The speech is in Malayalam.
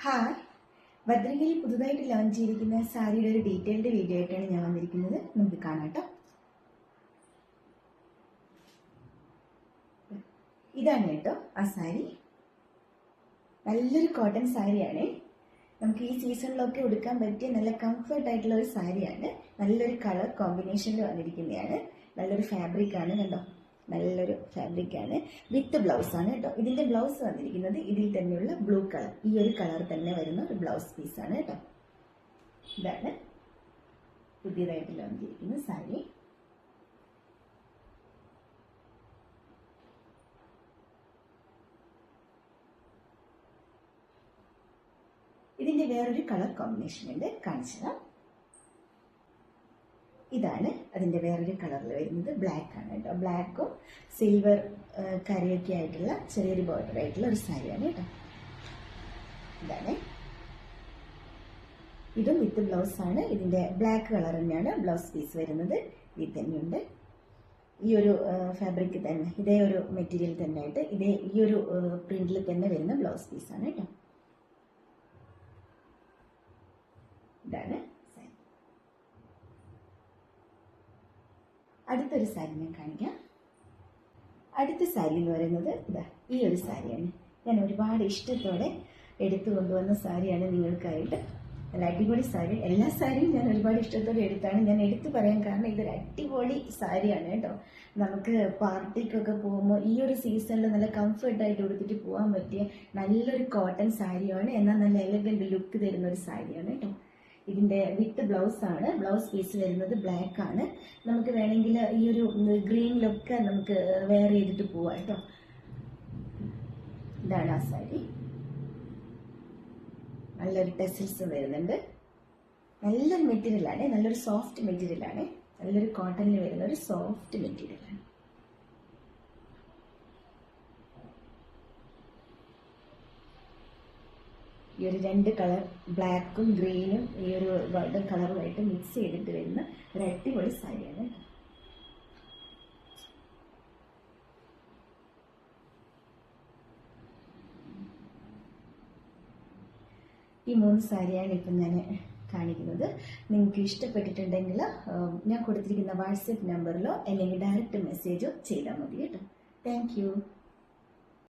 ഹായ്, ഭദ്രകയിൽ പുതുതായിട്ട് ലോഞ്ച് ചെയ്തിരിക്കുന്ന സാരിയുടെ ഒരു ഡീറ്റെയിൽഡ് വീഡിയോ ആയിട്ടാണ് ഞാൻ വന്നിരിക്കുന്നത്. നമുക്ക് കാണാം കേട്ടോ. ഇതാണ് കേട്ടോ ആ സാരി. നല്ലൊരു കോട്ടൺ സാരിയാണ്. നമുക്ക് ഈ സീസണിലൊക്കെ ഉടുക്കാൻ പറ്റിയ നല്ല കംഫർട്ട് ആയിട്ടുള്ള ഒരു സാരിയാണ്. നല്ലൊരു കളർ കോമ്പിനേഷനിൽ വന്നിരിക്കുന്നതാണ്. നല്ലൊരു ഫാബ്രിക് ആണ് കണ്ടോ. നല്ലൊരു ഫാബ്രിക്കാണ്. വിത്ത് ബ്ലൗസ് ആണ് കേട്ടോ. ഇതിന്റെ ബ്ലൗസ് വന്നിരിക്കുന്നത് ഇതിൽ തന്നെയുള്ള ബ്ലൂ കളർ, ഈ ഒരു കളർ തന്നെ വരുന്ന ഒരു ബ്ലൗസ് പീസാണ് കേട്ടോ. ഇതാണ് പുതിയതായിട്ട് ലോഞ്ച് ചെയ്തിരിക്കുന്ന സാരി. ഇതിന്റെ വേറൊരു കളർ കോമ്പിനേഷൻ ഉണ്ട്, കാണിച്ചത്. ഇതാണ് അതിന്റെ വേറൊരു കളറിൽ വരുന്നത്. ബ്ലാക്ക് ആണ് കേട്ടോ. ബ്ലാക്കും സിൽവർ കരയൊക്കെ ആയിട്ടുള്ള ചെറിയൊരു ബോർഡർ ആയിട്ടുള്ള ഒരു സാരിയാണ് കേട്ടോ. ഇതാണ്. ഇതും വിത്ത് ബ്ലൗസ് ആണ്. ഇതിന്റെ ബ്ലാക്ക് കളർ തന്നെയാണ് ബ്ലൗസ് പീസ് വരുന്നത്. ഇതിൽ തന്നെയുണ്ട് ഈ ഒരു ഫാബ്രിക് തന്നെ, ഇതേ ഒരു മെറ്റീരിയൽ തന്നെ ആയിട്ട് ഈ ഒരു പ്രിന്റിൽ തന്നെ വരുന്ന ബ്ലൗസ് പീസാണ് കേട്ടോ. ഇതാണ് സാരി. അടുത്തൊരു സാരി ഞാൻ കാണിക്കാം. അടുത്ത സാരി എന്ന് പറയുന്നത് ഇതാ ഈ ഒരു സാരിയാണ്. ഞാൻ ഒരുപാട് ഇഷ്ടത്തോടെ എടുത്തു കൊണ്ടുവന്ന സാരിയാണ് നിങ്ങൾക്കായിട്ട്. നല്ല അടിപൊളി സാരി. എല്ലാ സാരിയും ഞാൻ ഒരുപാട് ഇഷ്ടത്തോടെ എടുത്താണ്. ഞാൻ എടുത്തു പറയാൻ കാരണം ഇതൊരു അടിപൊളി സാരിയാണ് കേട്ടോ. നമുക്ക് പാർട്ടിക്കൊക്കെ പോകുമ്പോൾ ഈ ഒരു സീസണിൽ നല്ല കംഫർട്ടായിട്ട് ഉടുത്തിട്ട് പോകാൻ പറ്റിയ നല്ലൊരു കോട്ടൺ സാരിയാണ്. എന്നാൽ നല്ല എലഗന്റ് ലുക്ക് തരുന്ന ഒരു സാരിയാണ് കേട്ടോ. ഇതിന്റെ വിത്ത് ബ്ലൗസ് ആണ്. ബ്ലൗസ് പീസ് വരുന്നത് ബ്ലാക്ക് ആണ്. നമുക്ക് വേണമെങ്കിൽ ഈ ഒരു ഗ്രീനിലൊക്കെ നമുക്ക് വെയർ ചെയ്തിട്ട് പോവാം കേട്ടോ. ഇതാണ് ആ സാരി. നല്ലൊരു ടെസിൽസ് വരുന്നുണ്ട്. നല്ലൊരു മെറ്റീരിയലാണ്. നല്ലൊരു സോഫ്റ്റ് മെറ്റീരിയലാണ്. നല്ലൊരു കോട്ടണിൽ വരുന്ന ഒരു സോഫ്റ്റ് മെറ്റീരിയലാണ്. ഈ ഒരു രണ്ട് കളർ, ബ്ലാക്കും ഗ്രീനും ഈ ഒരു ഗോൾഡൻ കളറുമായിട്ട് മിക്സ് ചെയ്തിട്ട് വരുന്ന ഒരു അടിപൊളി സാരിയാണ്. ഈ 3 സാരിയാണ് ഇപ്പം ഞാൻ കാണിക്കുന്നത്. നിങ്ങൾക്ക് ഇഷ്ടപ്പെട്ടിട്ടുണ്ടെങ്കിൽ ഞാൻ കൊടുത്തിരിക്കുന്ന വാട്സപ്പ് നമ്പറിലോ അല്ലെങ്കിൽ ഡയറക്റ്റ് മെസ്സേജോ ചെയ്താൽ മതി കേട്ടോ. Thank you.